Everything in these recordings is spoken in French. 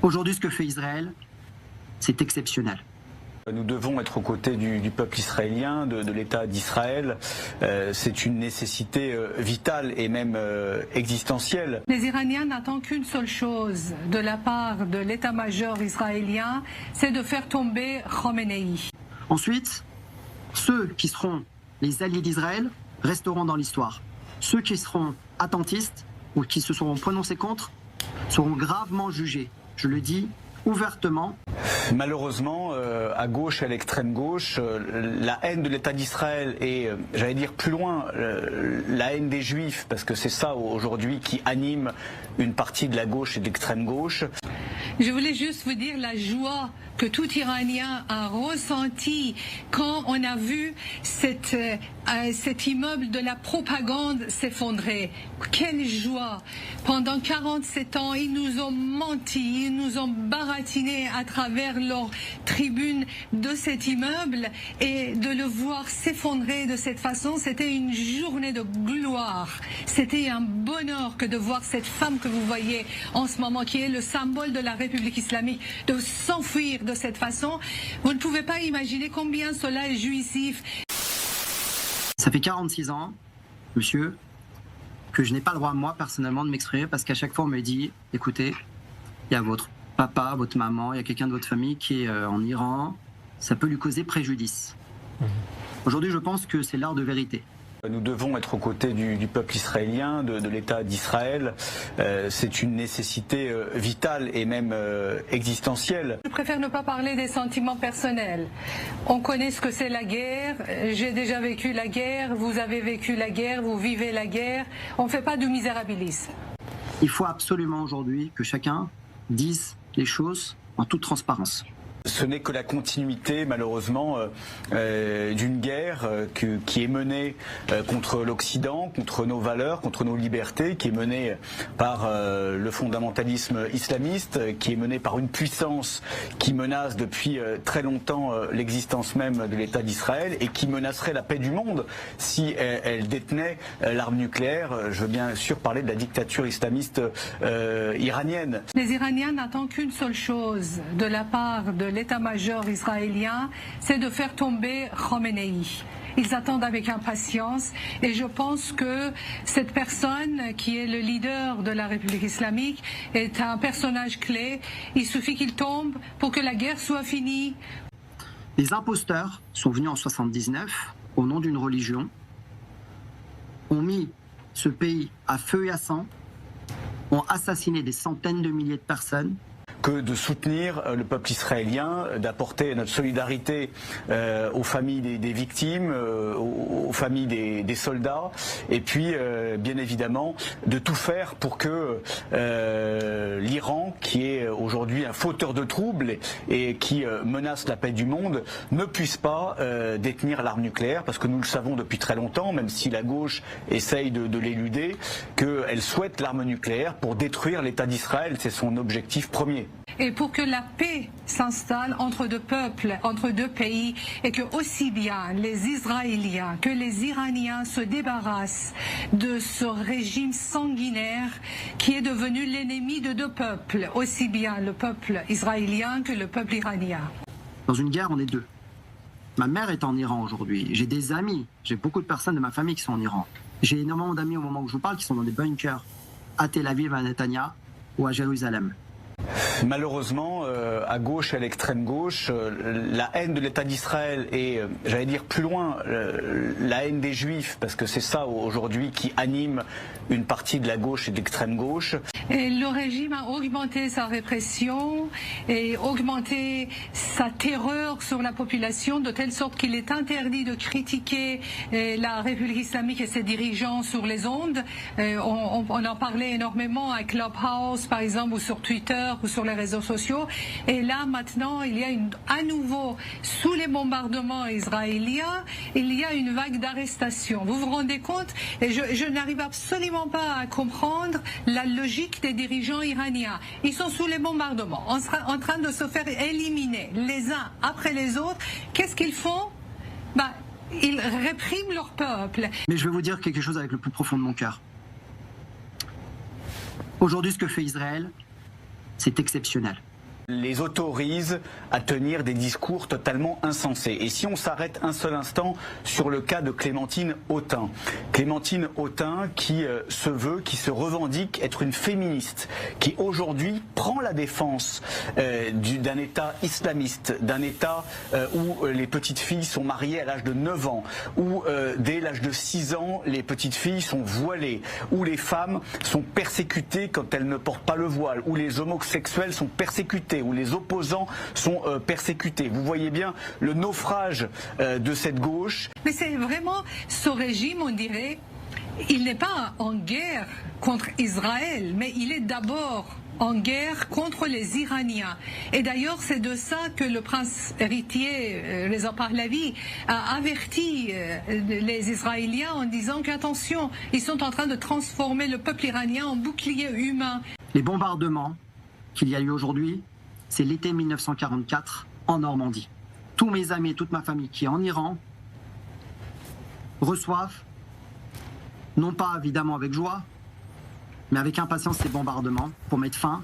Aujourd'hui, ce que fait Israël, c'est exceptionnel. Nous devons être aux côtés du peuple israélien, de l'État d'Israël. C'est une nécessité vitale et même existentielle. Les Iraniens n'attendent qu'une seule chose de la part de l'état-major israélien, c'est de faire tomber Khamenei. Ensuite, ceux qui seront les alliés d'Israël resteront dans l'histoire. Ceux qui seront attentistes ou qui se seront prononcés contre seront gravement jugés. Je le dis ouvertement. Malheureusement, à gauche et à l'extrême gauche, la haine de l'État d'Israël et, j'allais dire plus loin, la haine des Juifs, parce que c'est ça aujourd'hui qui anime une partie de la gauche et de l'extrême gauche. Je voulais juste vous dire la joie que tout Iranien a ressenti quand on a vu cet immeuble de la propagande s'effondrer. Quelle joie! Pendant 47 ans, ils nous ont menti, ils nous ont baratiné à travers leur tribune de cet immeuble, et de le voir s'effondrer de cette façon, c'était une journée de gloire. C'était un bonheur que de voir cette femme que vous voyez en ce moment, qui est le symbole de la République islamique, de s'enfuir de cette façon. Vous ne pouvez pas imaginer combien cela est jouissif. Ça fait 46 ans, monsieur, que je n'ai pas le droit, moi, personnellement, de m'exprimer, parce qu'à chaque fois, on me dit, écoutez, il y a votre papa, votre maman, il y a quelqu'un de votre famille qui est en Iran, ça peut lui causer préjudice. Aujourd'hui, je pense que c'est l'heure de vérité. Nous devons être aux côtés du peuple israélien, de l'État d'Israël. C'est une nécessité vitale et même existentielle. Je préfère ne pas parler des sentiments personnels. On connaît ce que c'est la guerre. J'ai déjà vécu la guerre. Vous avez vécu la guerre. Vous vivez la guerre. On ne fait pas du misérabilisme. Il faut absolument aujourd'hui que chacun dise les choses en toute transparence. Ce n'est que la continuité, malheureusement, d'une guerre qui est menée contre l'Occident, contre nos valeurs, contre nos libertés, qui est menée par le fondamentalisme islamiste, qui est menée par une puissance qui menace depuis très longtemps l'existence même de l'État d'Israël et qui menacerait la paix du monde si elle détenait l'arme nucléaire. Je veux bien sûr parler de la dictature islamiste iranienne. Les Iraniens n'attendent qu'une seule chose de la part de l'état-major israélien, c'est de faire tomber Khamenei. Ils attendent avec impatience, et je pense que cette personne qui est le leader de la République islamique est un personnage clé. Il suffit qu'il tombe pour que la guerre soit finie. Les imposteurs sont venus en 79 au nom d'une religion, ont mis ce pays à feu et à sang, ont assassiné des centaines de milliers de personnes. Que de soutenir le peuple israélien, d'apporter notre solidarité aux familles des victimes, aux familles des soldats, et puis bien évidemment de tout faire pour que l'Iran, qui est aujourd'hui un fauteur de troubles et qui menace la paix du monde, ne puisse pas détenir l'arme nucléaire, parce que nous le savons depuis très longtemps, même si la gauche essaye de l'éluder, qu'elle souhaite l'arme nucléaire pour détruire l'État d'Israël. C'est son objectif premier. Et pour que la paix s'installe entre deux peuples, entre deux pays, et que aussi bien les Israéliens que les Iraniens se débarrassent de ce régime sanguinaire qui est devenu l'ennemi de deux peuples, aussi bien le peuple israélien que le peuple iranien. Dans une guerre, on est deux. Ma mère est en Iran aujourd'hui. J'ai des amis, j'ai beaucoup de personnes de ma famille qui sont en Iran. J'ai énormément d'amis au moment où je vous parle qui sont dans des bunkers à Tel Aviv, à Netanya ou à Jérusalem. Malheureusement, à gauche et à l'extrême gauche, la haine de l'État d'Israël et, j'allais dire plus loin, la haine des Juifs, parce que c'est ça aujourd'hui qui anime une partie de la gauche et de l'extrême gauche. Et le régime a augmenté sa répression et augmenté sa terreur sur la population, de telle sorte qu'il est interdit de critiquer la République islamique et ses dirigeants sur les ondes. On en parlait énormément à Clubhouse, par exemple, ou sur Twitter, ou sur les réseaux sociaux. Et là, maintenant, il y a à nouveau, sous les bombardements israéliens, il y a une vague d'arrestations. Vous vous rendez compte? Et je n'arrive absolument pas à comprendre la logique des dirigeants iraniens. Ils sont sous les bombardements, en train de se faire éliminer les uns après les autres. Qu'est-ce qu'ils font? Ils répriment leur peuple. Mais je vais vous dire quelque chose avec le plus profond de mon cœur. Aujourd'hui, ce que fait Israël, c'est exceptionnel. les autorise à tenir des discours totalement insensés. Et si on s'arrête un seul instant sur le cas de Clémentine Autain. Clémentine Autain qui se veut, qui se revendique être une féministe, qui aujourd'hui prend la défense d'un État islamiste, d'un État où les petites filles sont mariées à l'âge de 9 ans, où dès l'âge de 6 ans, les petites filles sont voilées, où les femmes sont persécutées quand elles ne portent pas le voile, où les homosexuels sont persécutés, où les opposants sont persécutés. Vous voyez bien le naufrage de cette gauche. Mais c'est vraiment ce régime, on dirait, il n'est pas en guerre contre Israël, mais il est d'abord en guerre contre les Iraniens. Et d'ailleurs, c'est de ça que le prince héritier Reza Pahlavi a averti les Israéliens en disant qu'attention, ils sont en train de transformer le peuple iranien en bouclier humain. Les bombardements qu'il y a eu aujourd'hui, c'est l'été 1944 en Normandie. Tous mes amis et toute ma famille qui est en Iran reçoivent, non pas évidemment avec joie, mais avec impatience ces bombardements pour mettre fin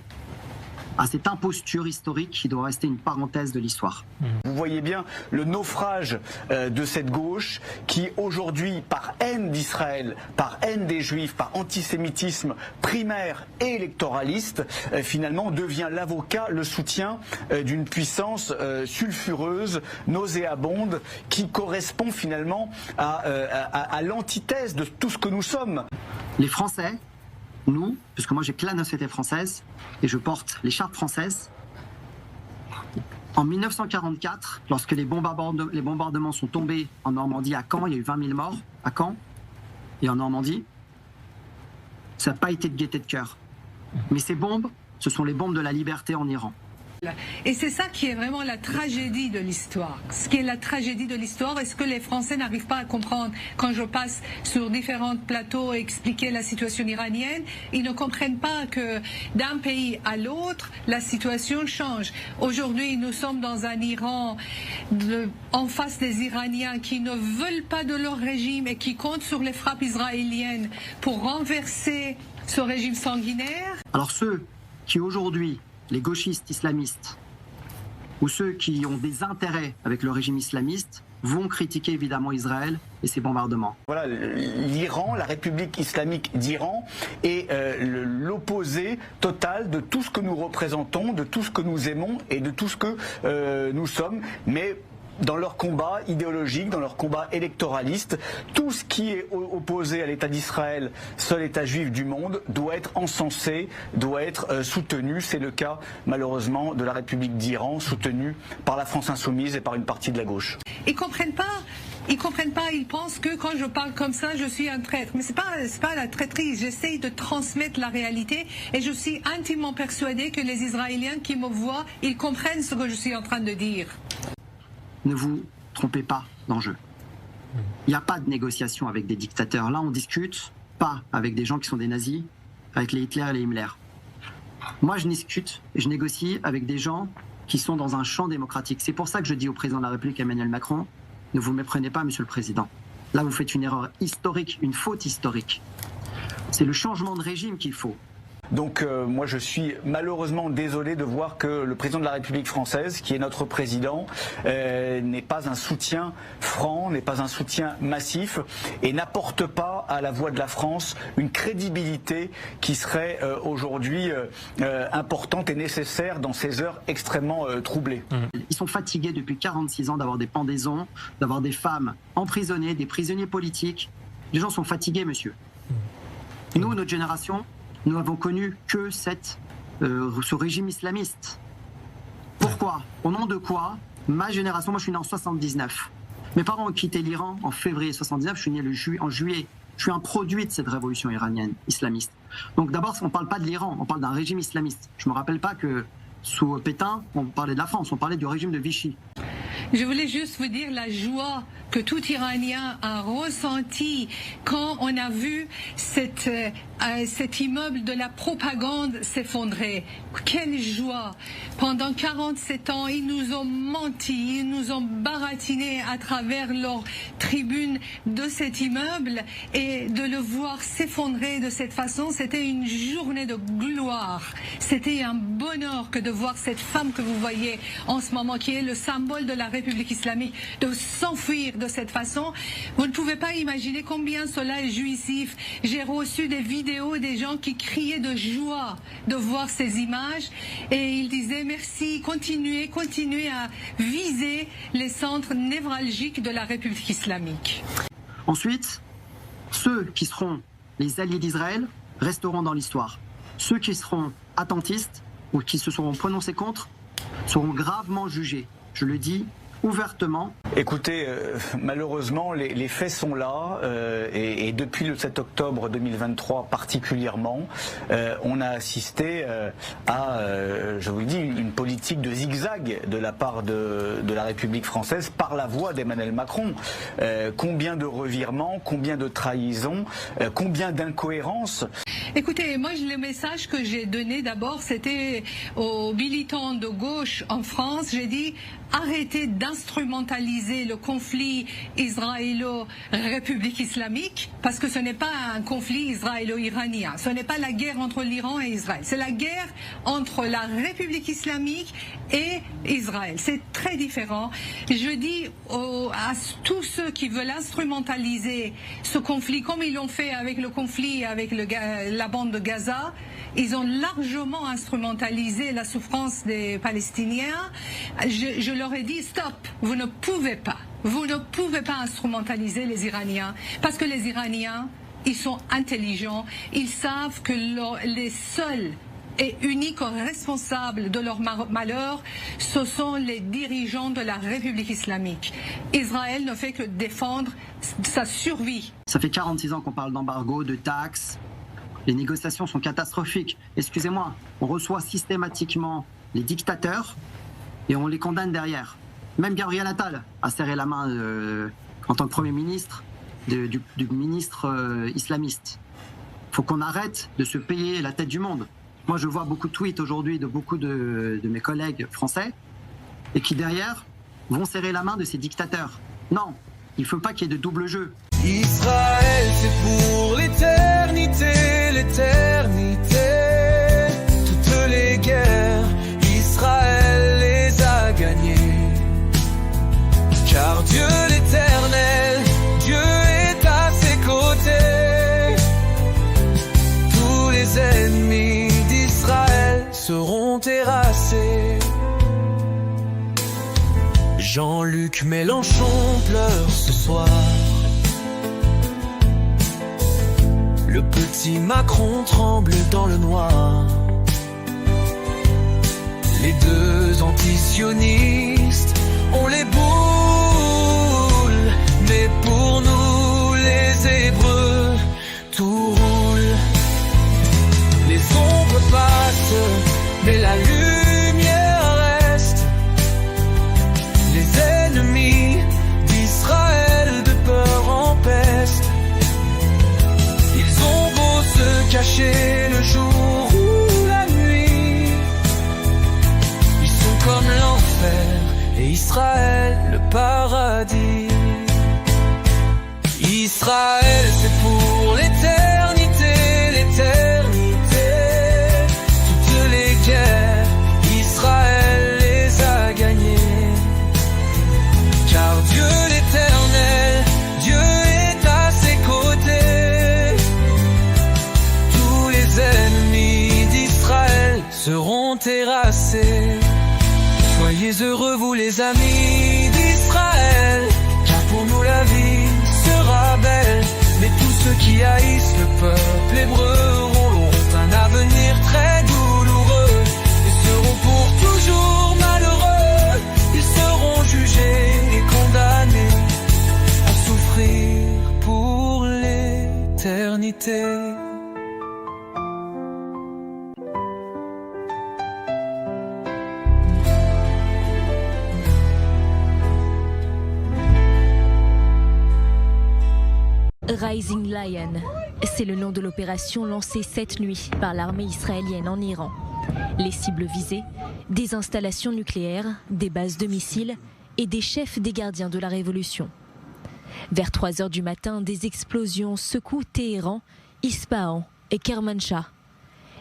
à cette imposture historique qui doit rester une parenthèse de l'histoire. Vous voyez bien le naufrage de cette gauche qui aujourd'hui, par haine d'Israël, par haine des Juifs, par antisémitisme primaire et électoraliste, finalement devient l'avocat, le soutien d'une puissance sulfureuse, nauséabonde, qui correspond finalement à l'antithèse de tout ce que nous sommes. Les Français, nous, puisque moi j'ai que la nationalité française et je porte l'écharpe française, en 1944, lorsque les bombardements sont tombés en Normandie, à Caen, il y a eu 20 000 morts à Caen et en Normandie, ça n'a pas été de gaieté de cœur. Mais ces bombes, ce sont les bombes de la liberté en Iran. Et c'est ça qui est vraiment la tragédie de l'histoire. Ce qui est la tragédie de l'histoire, est-ce que les Français n'arrivent pas à comprendre quand je passe sur différents plateaux et expliquer la situation iranienne, ils ne comprennent pas que d'un pays à l'autre, la situation change. Aujourd'hui, nous sommes dans un Iran en face des Iraniens qui ne veulent pas de leur régime et qui comptent sur les frappes israéliennes pour renverser ce régime sanguinaire. Alors ceux qui aujourd'hui, les gauchistes islamistes, ou ceux qui ont des intérêts avec le régime islamiste, vont critiquer évidemment Israël et ses bombardements. Voilà, l'Iran, la République islamique d'Iran, est l'opposé total de tout ce que nous représentons, de tout ce que nous aimons et de tout ce que nous sommes. Mais dans leur combat idéologique, dans leur combat électoraliste, tout ce qui est opposé à l'État d'Israël, seul État juif du monde, doit être encensé, doit être soutenu. C'est le cas, malheureusement, de la République d'Iran, soutenue par la France insoumise et par une partie de la gauche. Ils comprennent pas. Ils pensent que quand je parle comme ça, je suis un traître. Mais c'est pas la traîtrise. J'essaye de transmettre la réalité et je suis intimement persuadée que les Israéliens qui me voient, ils comprennent ce que je suis en train de dire. Ne vous trompez pas d'enjeu. Il n'y a pas de négociation avec des dictateurs. Là, on discute pas avec des gens qui sont des nazis, avec les Hitler et les Himmler. Moi, je discute et je négocie avec des gens qui sont dans un champ démocratique. C'est pour ça que je dis au président de la République, Emmanuel Macron, ne vous méprenez pas, monsieur le président. Là, vous faites une erreur historique, une faute historique. C'est le changement de régime qu'il faut. Donc moi je suis malheureusement désolé de voir que le président de la République française, qui est notre président, n'est pas un soutien franc, n'est pas un soutien massif et n'apporte pas à la voix de la France une crédibilité qui serait aujourd'hui importante et nécessaire dans ces heures extrêmement troublées. Ils sont fatigués depuis 46 ans d'avoir des pendaisons, d'avoir des femmes emprisonnées, des prisonniers politiques. Les gens sont fatigués, monsieur. Nous, notre génération, nous n'avons connu que ce régime islamiste. Pourquoi? Au nom de quoi? Ma génération, moi je suis né en 79. Mes parents ont quitté l'Iran en février 79, je suis né en juillet. Je suis un produit de cette révolution iranienne, islamiste. Donc d'abord, on ne parle pas de l'Iran, on parle d'un régime islamiste. Je ne me rappelle pas que sous Pétain, on parlait de la France, on parlait du régime de Vichy. Je voulais juste vous dire la joie que tout Iranien a ressenti quand on a vu cet immeuble de la propagande s'effondrer. Quelle joie! Pendant 47 ans, ils nous ont menti, ils nous ont baratiné à travers leur tribune de cet immeuble, et de le voir s'effondrer de cette façon, c'était une journée de gloire. C'était un bonheur que de voir cette femme que vous voyez en ce moment, qui est le symbole de la République islamique, de s'enfuir de cette façon. Vous ne pouvez pas imaginer combien cela est jouissif. J'ai reçu des vidéos des gens qui criaient de joie de voir ces images, et ils disaient merci, continuez à viser les centres névralgiques de la République islamique. Ensuite, ceux qui seront les alliés d'Israël resteront dans l'histoire. Ceux qui seront attentistes ou qui se seront prononcés contre seront gravement jugés. Je le dis ouvertement. Écoutez, malheureusement, les faits sont là, et depuis le 7 octobre 2023 particulièrement, on a assisté à, je vous le dis, une politique de zigzag de la part de la République française par la voix d'Emmanuel Macron. Combien de revirements, combien de trahisons, combien d'incohérences. Écoutez, moi le message que j'ai donné d'abord, c'était aux militants de gauche en France. J'ai dit arrêtez d'instrumentaliser le conflit israélo-république islamique, parce que ce n'est pas un conflit israélo-iranien. Ce n'est pas la guerre entre l'Iran et Israël. C'est la guerre entre la République islamique et Israël. C'est très différent. Je dis à tous ceux qui veulent instrumentaliser ce conflit, comme ils l'ont fait avec le conflit avec la bande de Gaza, ils ont largement instrumentalisé la souffrance des Palestiniens. Je leur ai dit stop, vous ne pouvez pas instrumentaliser les Iraniens, parce que les Iraniens, ils sont intelligents, ils savent que les seuls et uniques responsables de leur malheur, ce sont les dirigeants de la République islamique. Israël ne fait que défendre sa survie. Ça fait 46 ans qu'on parle d'embargo, de taxes. Les négociations sont catastrophiques. Excusez-moi, on reçoit systématiquement les dictateurs et on les condamne derrière. Même Gabriel Attal a serré la main en tant que Premier ministre du ministre islamiste. Il faut qu'on arrête de se payer la tête du monde. Moi, je vois beaucoup de tweets aujourd'hui de beaucoup de mes collègues français et qui derrière vont serrer la main de ces dictateurs. Non, il ne faut pas qu'il y ait de double jeu. Israël, c'est pour l'éternité, l'éternité. Toutes les guerres, Israël les a gagnées. Car Dieu l'éternel, Dieu est à ses côtés. Tous les ennemis d'Israël seront terrassés. Jean-Luc Mélenchon pleure ce soir. Le petit Macron tremble dans le noir. Les deux antisionistes ont les boules, mais pour nous les Hébreux, tout roule. Les ombres passent, mais la lumière reste. Les ennemis d'Israël de peur en peste. Ils ont beau se cacher le jour ou la nuit, ils sont comme l'enfer et Israël le paradis. Israël, c'est pour l'éternité, l'éternité. Toutes les guerres, Israël les a gagnées. Car Dieu l'éternel, Dieu est à ses côtés. Tous les ennemis d'Israël seront terrassés. Soyez heureux vous les amis d'Israël, car pour nous la vie sera belle. Mais tous ceux qui haïssent le peuple hébreu auront un avenir très douloureux et seront pour toujours malheureux. Ils seront jugés et condamnés à souffrir pour l'éternité. Rising Lion, c'est le nom de l'opération lancée cette nuit par l'armée israélienne en Iran. Les cibles visées, des installations nucléaires, des bases de missiles et des chefs des gardiens de la révolution. Vers 3h du matin, des explosions secouent Téhéran, Ispahan et Kermanshah.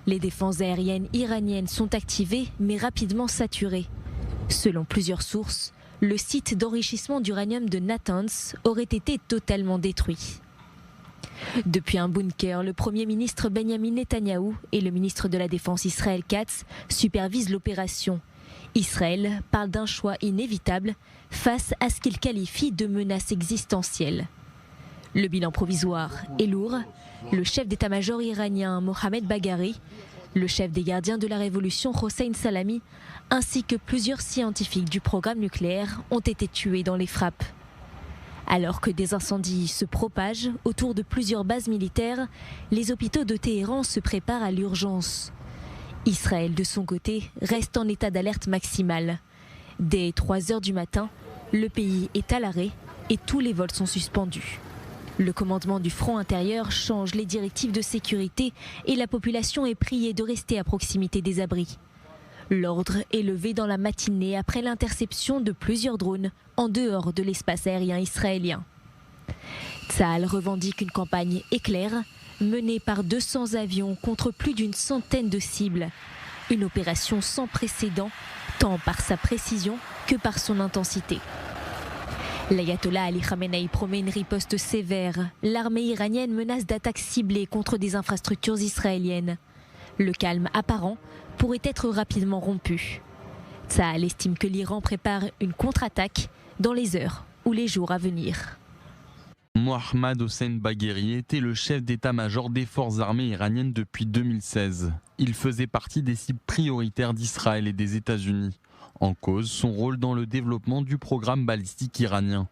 Les défenses aériennes iraniennes sont activées mais rapidement saturées. Selon plusieurs sources, le site d'enrichissement d'uranium de Natanz aurait été totalement détruit. Depuis un bunker, le Premier ministre Benjamin Netanyahou et le ministre de la Défense Israël Katz supervisent l'opération. Israël parle d'un choix inévitable face à ce qu'il qualifie de menace existentielle. Le bilan provisoire est lourd. Le chef d'état-major iranien Mohamed Bagheri, le chef des gardiens de la révolution Hossein Salami, ainsi que plusieurs scientifiques du programme nucléaire ont été tués dans les frappes. Alors que des incendies se propagent autour de plusieurs bases militaires, les hôpitaux de Téhéran se préparent à l'urgence. Israël, de son côté, reste en état d'alerte maximale. Dès 3h du matin, le pays est à l'arrêt et tous les vols sont suspendus. Le commandement du front intérieur change les directives de sécurité et la population est priée de rester à proximité des abris. L'ordre est levé dans la matinée après l'interception de plusieurs drones en dehors de l'espace aérien israélien. Tsahal revendique une campagne éclair menée par 200 avions contre plus d'une centaine de cibles. Une opération sans précédent, tant par sa précision que par son intensité. L'ayatollah Ali Khamenei promet une riposte sévère. L'armée iranienne menace d'attaques ciblées contre des infrastructures israéliennes. Le calme apparent pourrait être rapidement rompu. Tsahal estime que l'Iran prépare une contre-attaque dans les heures ou les jours à venir. Mohammad Hossein Bagheri était le chef d'état-major des forces armées iraniennes depuis 2016. Il faisait partie des cibles prioritaires d'Israël et des États-Unis. En cause, son rôle dans le développement du programme balistique iranien.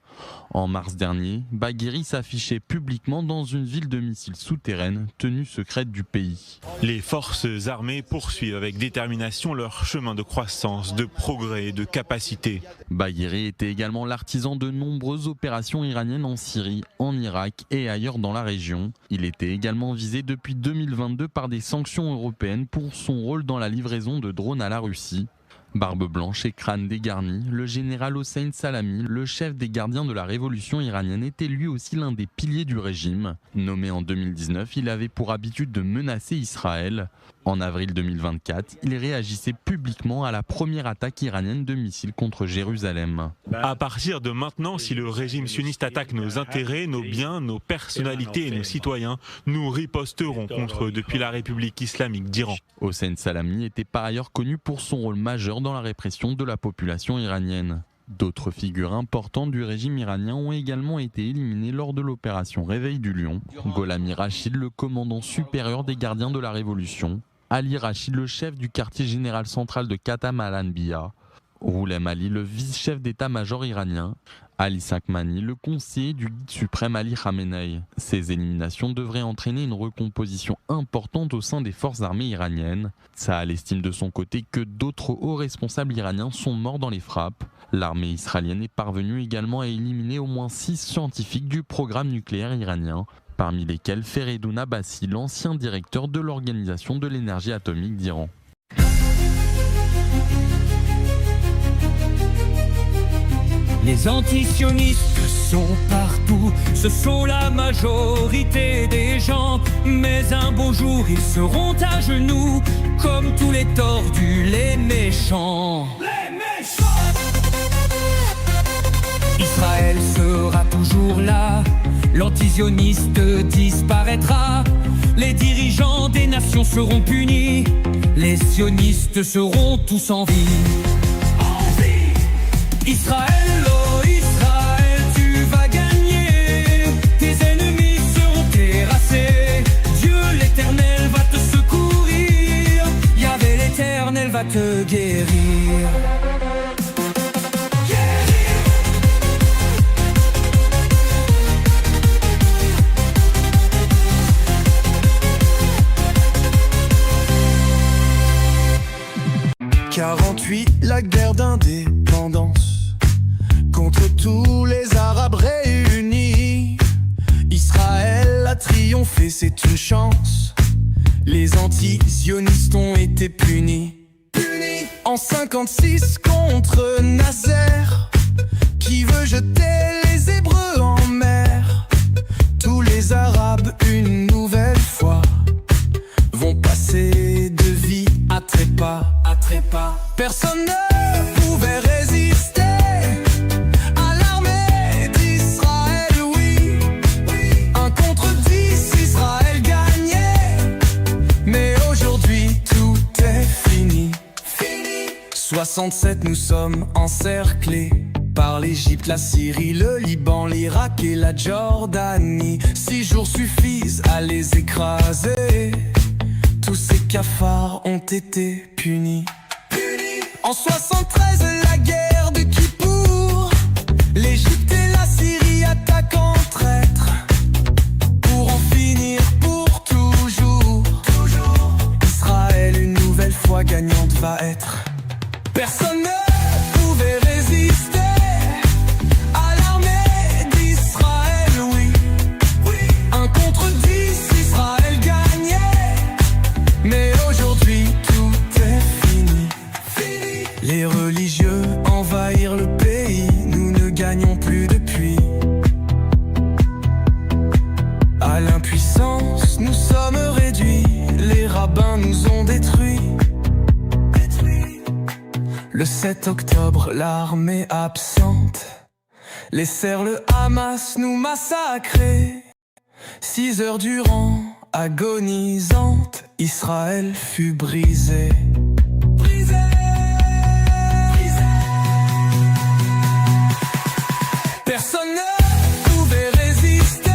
En mars dernier, Bagheri s'affichait publiquement dans une ville de missiles souterraine tenue secrète du pays. Les forces armées poursuivent avec détermination leur chemin de croissance, de progrès et de capacité. Bagheri était également l'artisan de nombreuses opérations iraniennes en Syrie, en Irak et ailleurs dans la région. Il était également visé depuis 2022 par des sanctions européennes pour son rôle dans la livraison de drones à la Russie. Barbe blanche et crâne dégarni, le général Hossein Salami, le chef des gardiens de la révolution iranienne, était lui aussi l'un des piliers du régime. Nommé en 2019, il avait pour habitude de menacer Israël. En avril 2024, il réagissait publiquement à la première attaque iranienne de missiles contre Jérusalem. À partir de maintenant, si le régime sioniste attaque nos intérêts, nos biens, nos personnalités et nos citoyens, nous riposterons contre eux depuis la République islamique d'Iran. Hossein Salami était par ailleurs connu pour son rôle majeur dans la répression de la population iranienne. D'autres figures importantes du régime iranien ont également été éliminées lors de l'opération Réveil du Lion. Gholami Rachid, le commandant supérieur des gardiens de la Révolution. Ali Rachid, le chef du quartier général central de Khatam al-Anbiya. Roulem Ali, le vice-chef d'état-major iranien. Ali Sakmani, le conseiller du guide suprême Ali Khamenei. Ces éliminations devraient entraîner une recomposition importante au sein des forces armées iraniennes. Tsahal estime de son côté que d'autres hauts responsables iraniens sont morts dans les frappes. L'armée israélienne est parvenue également à éliminer au moins 6 scientifiques du programme nucléaire iranien, parmi lesquels Feredoun Abbasi, l'ancien directeur de l'Organisation de l'énergie atomique d'Iran. Les antisionistes sont partout, ce sont la majorité des gens. Mais un beau jour ils seront à genoux, comme tous les tordus, les méchants. Les méchants! Israël sera toujours là, l'antisioniste disparaîtra. Les dirigeants des nations seront punis, les sionistes seront tous en vie. Israël, oh Israël, tu vas gagner. Tes ennemis seront terrassés. Dieu l'Éternel va te secourir. Yahvé l'Éternel va te guérir. « 48, la guerre d'indépendance contre tous les Arabes réunis. Israël Israël a triomphé, c'est une chance. Les anti-sionistes ont été punis. En 56 contre Nasser, qui veut jeter les Hébreux en mer. Tous les Arabes une nouvelle fois vont passer de vie à trépas. Personne ne pouvait résister à l'armée d'Israël, oui. 1 contre 10, Israël gagnait. Mais aujourd'hui tout est fini. 67, nous sommes encerclés par l'Égypte, la Syrie, le Liban, l'Irak et la Jordanie. 6 jours suffisent à les écraser. Tous ces cafards ont été punis. En 73, la guerre de Kippour, l'Égypte et la Syrie attaquent en traître pour en finir pour toujours. Israël, une nouvelle fois gagnante va être. Personne ne pouvait résister à l'armée d'Israël, oui. 1 contre 10, Israël gagnait. Mais aujourd'hui tout est fini. Les religieux envahirent le pays, nous ne gagnons plus depuis. À l'impuissance, nous sommes réduits, les rabbins nous ont détruits. Le 7 octobre, l'armée absente laissèrent le Hamas nous massacrer. 6 heures durant, agonisante, Israël fut brisé. Personne ne pouvait résister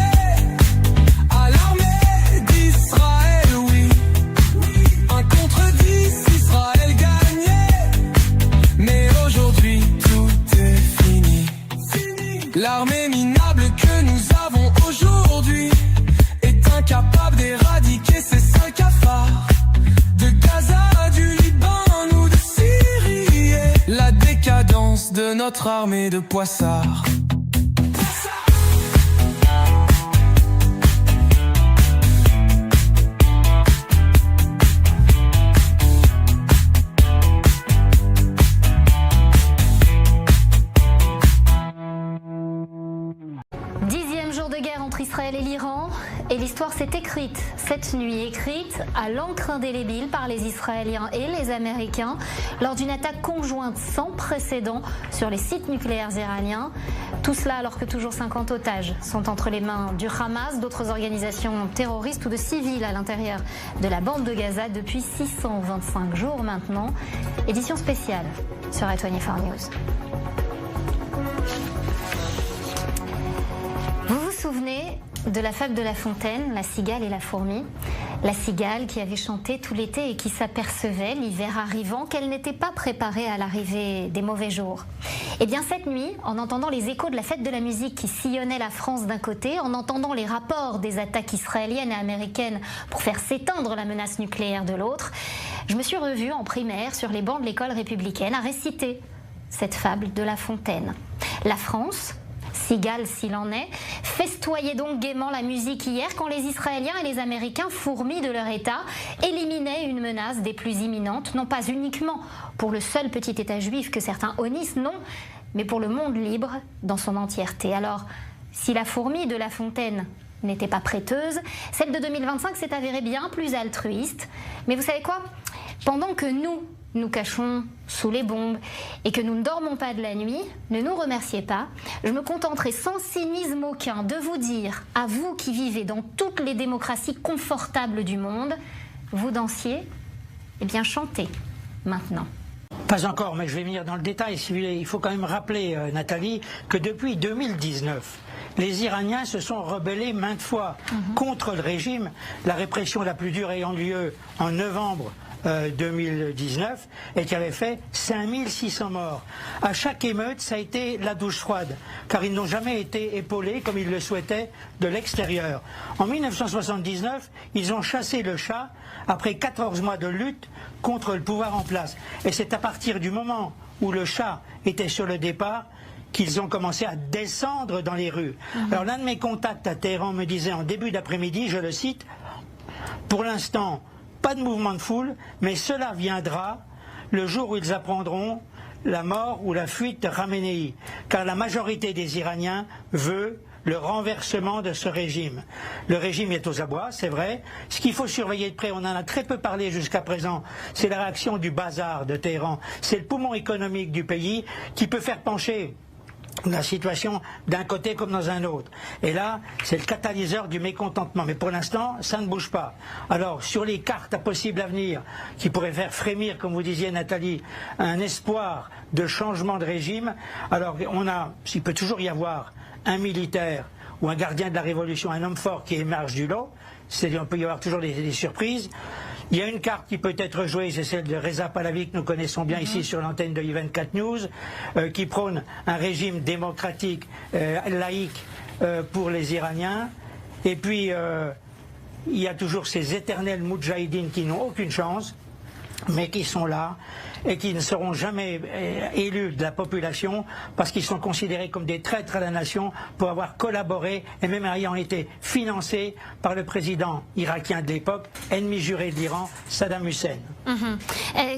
à l'armée d'Israël, oui. 1 contre 10, Israël gagnait. Mais aujourd'hui tout est fini. L'armée minable que nous avons aujourd'hui est incapable d'éradiquer ces 5 cafards. De Gaza, du Liban ou de Syrie. La décadence de notre armée de poissards. Israël et l'Iran, et l'histoire s'est écrite cette nuit, écrite à l'encre indélébile par les Israéliens et les Américains lors d'une attaque conjointe sans précédent sur les sites nucléaires iraniens. Tout cela alors que toujours 50 otages sont entre les mains du Hamas, d'autres organisations terroristes ou de civils à l'intérieur de la bande de Gaza depuis 625 jours maintenant. Édition spéciale sur A24 News. Vous vous souvenez de la fable de La Fontaine, la cigale et la fourmi? La cigale qui avait chanté tout l'été et qui s'apercevait, l'hiver arrivant, qu'elle n'était pas préparée à l'arrivée des mauvais jours. Et bien cette nuit, en entendant les échos de la fête de la musique qui sillonnait la France d'un côté, en entendant les rapports des attaques israéliennes et américaines pour faire s'éteindre la menace nucléaire de l'autre, je me suis revue en primaire sur les bancs de l'école républicaine à réciter cette fable de La Fontaine. La France, cigale s'il en est, festoyait donc gaiement la musique hier quand les Israéliens et les Américains, fourmis de leur État, éliminaient une menace des plus imminentes, non pas uniquement pour le seul petit État juif que certains honnissent, non, mais pour le monde libre dans son entièreté. Alors, si la fourmi de La Fontaine n'était pas prêteuse, celle de 2025 s'est avérée bien plus altruiste. Mais vous savez quoi ? Pendant que nous cachons sous les bombes et que nous ne dormons pas de la nuit, ne nous remerciez pas. Je me contenterai sans cynisme aucun de vous dire, à vous qui vivez dans toutes les démocraties confortables du monde, vous dansiez, eh bien chantez maintenant. Pas encore, mais je vais venir dans le détail. Si vous voulez. Il faut quand même rappeler, Nathalie, que depuis 2019, les Iraniens se sont rebellés maintes fois contre le régime. La répression la plus dure ayant lieu en novembre 2019 et qui avait fait 5600 morts. À chaque émeute, ça a été la douche froide, car ils n'ont jamais été épaulés comme ils le souhaitaient de l'extérieur. En 1979, ils ont chassé le Shah après 14 mois de lutte contre le pouvoir en place. Et c'est à partir du moment où le Shah était sur le départ qu'ils ont commencé à descendre dans les rues. Alors l'un de mes contacts à Téhéran me disait en début d'après-midi, je le cite, « Pour l'instant, pas de mouvement de foule, mais cela viendra le jour où ils apprendront la mort ou la fuite de Khamenei, car la majorité des Iraniens veut le renversement de ce régime. Le régime est aux abois, c'est vrai. Ce qu'il faut surveiller de près, on en a très peu parlé jusqu'à présent, c'est la réaction du bazar de Téhéran. C'est le poumon économique du pays qui peut faire pencher la situation d'un côté comme dans un autre. Et là, c'est le catalyseur du mécontentement. Mais pour l'instant, ça ne bouge pas. Alors, sur les cartes à possible avenir, qui pourraient faire frémir, comme vous disiez Nathalie, un espoir de changement de régime, alors il peut toujours y avoir un militaire ou un gardien de la révolution, un homme fort qui émerge du lot, c'est-à-dire on peut y avoir toujours des surprises. Il y a une carte qui peut être jouée, c'est celle de Reza Pahlavi que nous connaissons bien ici sur l'antenne de I24 News, qui prône un régime démocratique, laïque pour les Iraniens. Et puis il y a toujours ces éternels moudjahidines qui n'ont aucune chance, mais qui sont là et qui ne seront jamais élus de la population parce qu'ils sont considérés comme des traîtres à la nation pour avoir collaboré et même ayant été financés par le président irakien de l'époque, ennemi juré de l'Iran, Saddam Hussein.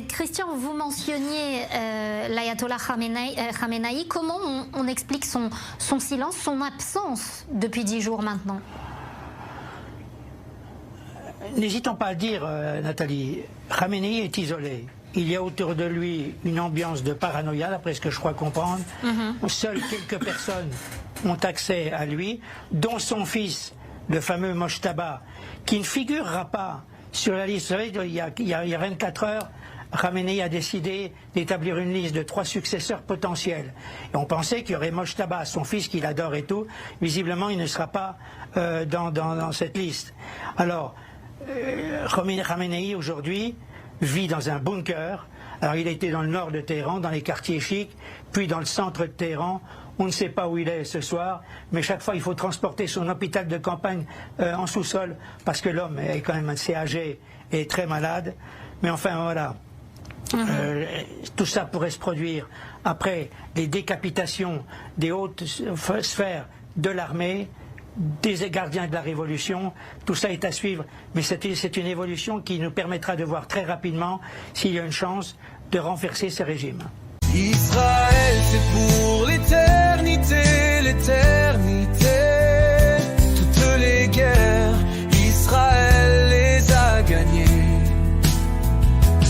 Christian, vous mentionniez l'ayatollah Khamenei. Comment on explique son silence, son absence depuis 10 jours maintenant? N'hésitons pas à le dire, Nathalie, Khamenei est isolé. Il y a autour de lui une ambiance de paranoïa, d'après ce que je crois comprendre. Seules quelques personnes ont accès à lui, dont son fils, le fameux Mojtaba, qui ne figurera pas sur la liste. Vous savez, il y a 24 heures, Khamenei a décidé d'établir une liste de 3 successeurs potentiels. Et on pensait qu'il y aurait Mojtaba, son fils qu'il adore et tout. Visiblement, il ne sera pas dans cette liste. Alors, Khamenei aujourd'hui vit dans un bunker. Alors il a été dans le nord de Téhéran, dans les quartiers chics, puis dans le centre de Téhéran. On ne sait pas où il est ce soir, mais chaque fois il faut transporter son hôpital de campagne en sous-sol, parce que l'homme est quand même assez âgé et très malade. Mais enfin voilà, tout ça pourrait se produire après les décapitations des hautes sphères de l'armée, des gardiens de la Révolution. Tout ça est à suivre, mais c'est une évolution qui nous permettra de voir très rapidement s'il y a une chance de renverser ce régime. Israël, c'est pour l'éternité, l'éternité. Toutes les guerres, Israël les a gagnées.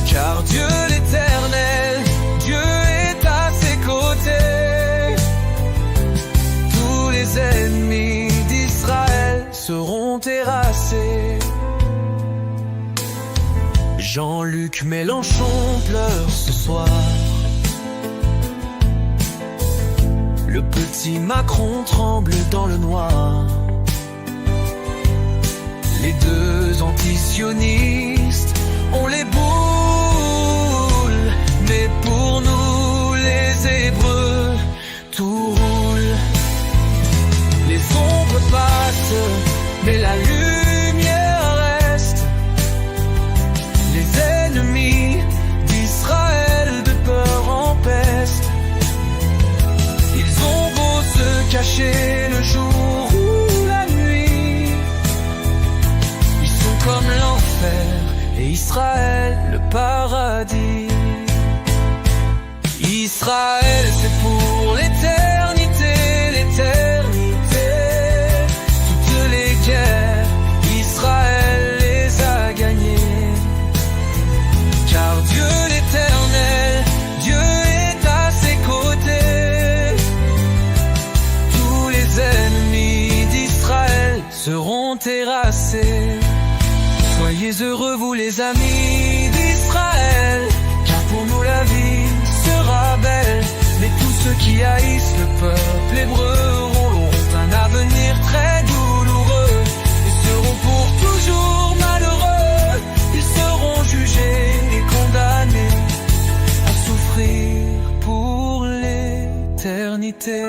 Car Dieu l'éternel, Dieu est à ses côtés. Tous les ennemis d'Israël seront terrassés. Jean-Luc Mélenchon pleure ce soir. Le petit Macron tremble dans le noir. Les deux antisionistes ont les boules, mais pour nous les Hébreux, tout roule. Les ombres passent, mais la lumière reste. Les ennemis d'Israël de peur en peste. Ils ont beau se cacher le jour ou la nuit, ils sont comme l'enfer et Israël le paradis. Israël c'est pour l'éternité, l'éternité. Toutes les guerres, Israël les a gagnées. Car Dieu l'éternel, Dieu est à ses côtés. Tous les ennemis d'Israël seront terrassés. Soyez heureux vous les amis d'Israël, car pour nous la vie sera belle. Mais tous ceux qui haïssent le peuple hébreu auront un avenir très douloureux et seront pour toujours malheureux. Ils seront jugés et condamnés à souffrir pour l'éternité.